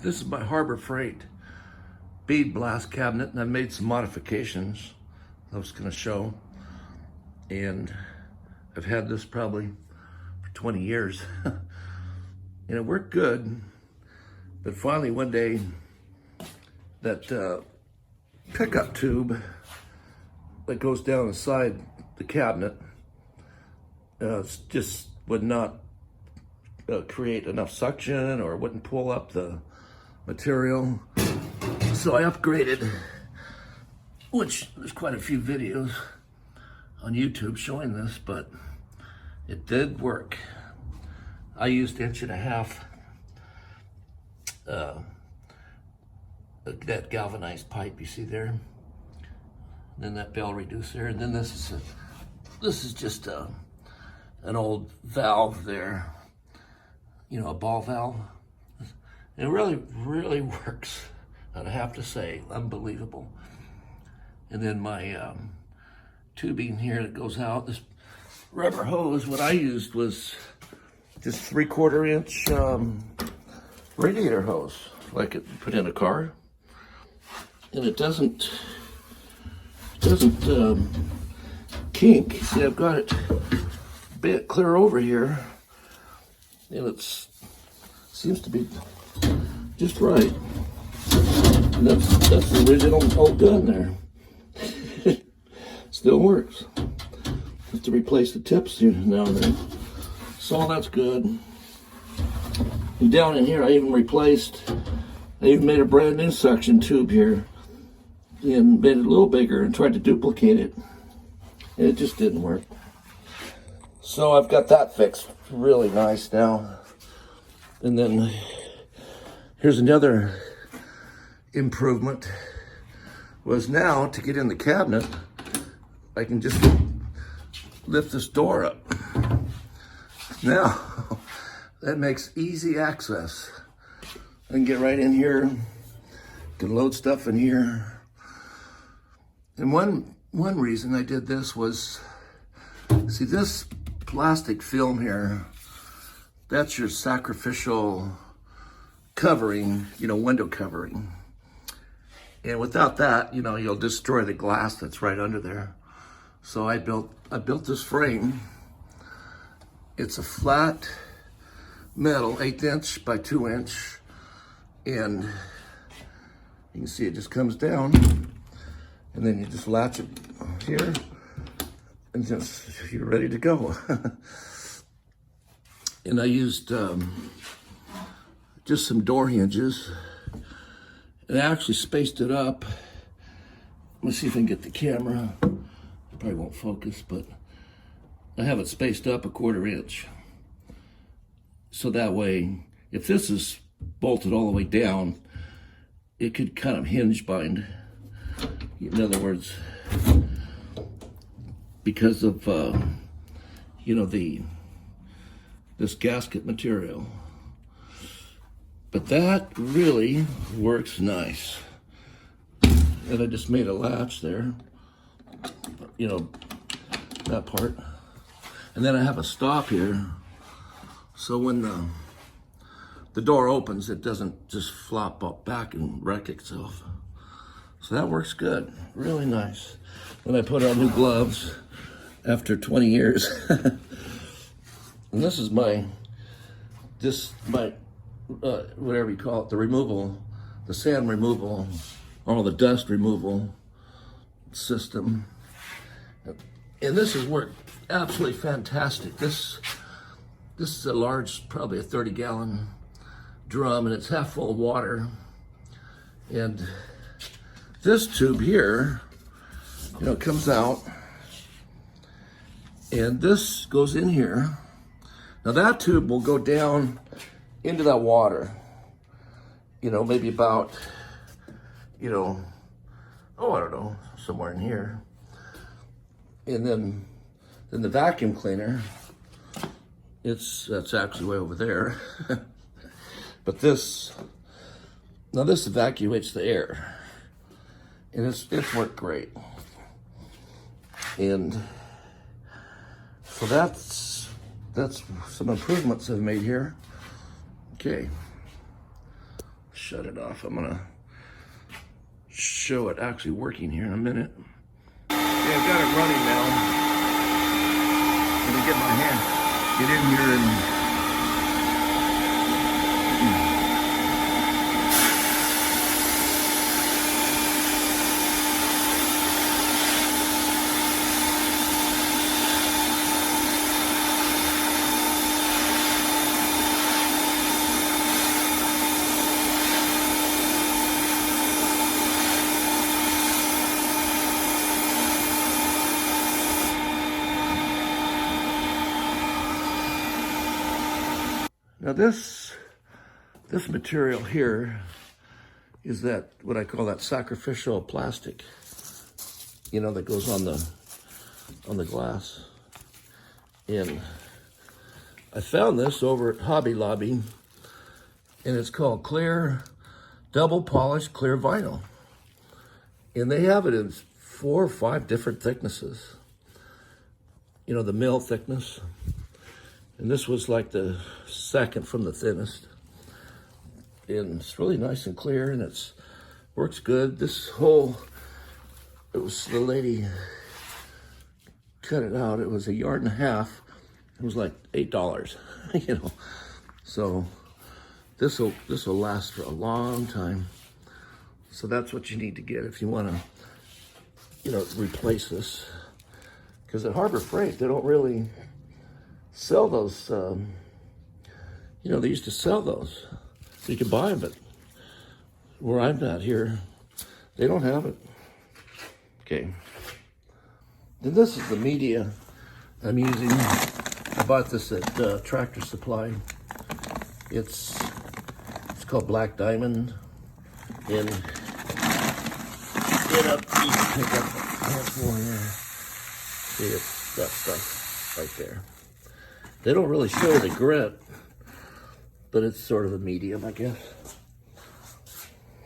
This is my Harbor Freight bead blast cabinet, and I've made some modifications I was going to show. And I've had this probably for 20 years. And it worked good. But finally one day, that pickup tube that goes down inside the cabinet just would not create enough suction, or wouldn't pull up the material. So I upgraded, which there's quite a few videos on YouTube showing this, but it did work. I used 1.5 that galvanized pipe you see there, and then that bell reducer, and then this is just an old valve there, you know, a ball valve. It really works, I'd have to say, unbelievable. And then my tubing here that goes out, this rubber hose, what I used was just 3/4 inch radiator hose, like it put in a car. And it doesn't kink. See, I've got it a bit clear over here, and it seems to be just right. And that's the original old gun there. Still works. Have to replace the tips here now and then. So that's good. And down in here, I even made a brand new suction tube here and made it a little bigger and tried to duplicate it. And it just didn't work. So I've got that fixed really nice now. And then here's another improvement, was now to get in the cabinet, I can just lift this door up. Now, that makes easy access. I can get right in here, can load stuff in here. And one reason I did this was, see this plastic film here, that's your sacrificial covering, you know, window covering. And without that, you know, you'll destroy the glass that's right under there. So I built this frame. It's a flat metal, 1/8 inch by 2 inch. And you can see it just comes down, and then you just latch it here, and just, you're ready to go. And I used just some door hinges, and I actually spaced it up. Let me see if I can get the camera. It probably won't focus, but I have it spaced up 1/4 inch. So that way, if this is bolted all the way down, it could kind of hinge bind. In other words, because of you know, this gasket material. But that really works nice. And I just made a latch there, you know, that part. And then I have a stop here, so when the door opens, it doesn't just flop up back and wreck itself. So that works good, really nice. When I put on new gloves after 20 years. And this is my whatever you call it, the removal, the sand removal, or the dust removal system. And this has worked absolutely fantastic. This is a large, probably a 30-gallon drum, and it's half full of water. And this tube here, you know, comes out, and this goes in here. Now that tube will go down into that water, you know, maybe about, you know, oh, I don't know, somewhere in here. And then the vacuum cleaner, that's actually way over there. But this evacuates the air, and it's worked great. And so that's some improvements I've made here. Okay, shut it off. I'm gonna show it actually working here in a minute. Yeah, I've got it running now. I'm gonna get my hand, get in here and now this material here is that what I call that sacrificial plastic, you know, that goes on the glass. And I found this over at Hobby Lobby, and it's called clear, double polished clear vinyl. And they have it in 4 or 5 different thicknesses. You know, the mill thickness. And this was like the second from the thinnest. And it's really nice and clear, and it's works good. This whole, it was the lady cut it out. It was 1.5 yards. It was like $8, you know. So this will last for a long time. So that's what you need to get if you want to, you know, replace this. Because at Harbor Freight, they don't really sell those, you know, they used to sell those. So you could buy them, but where I'm at here, they don't have it. Okay. Then this is the media I'm using. I bought this at Tractor Supply. It's called Black Diamond. And you can pick up a handful here. See, it's that stuff right there. They don't really show the grit, but it's sort of a medium, I guess.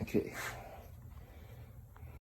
Okay.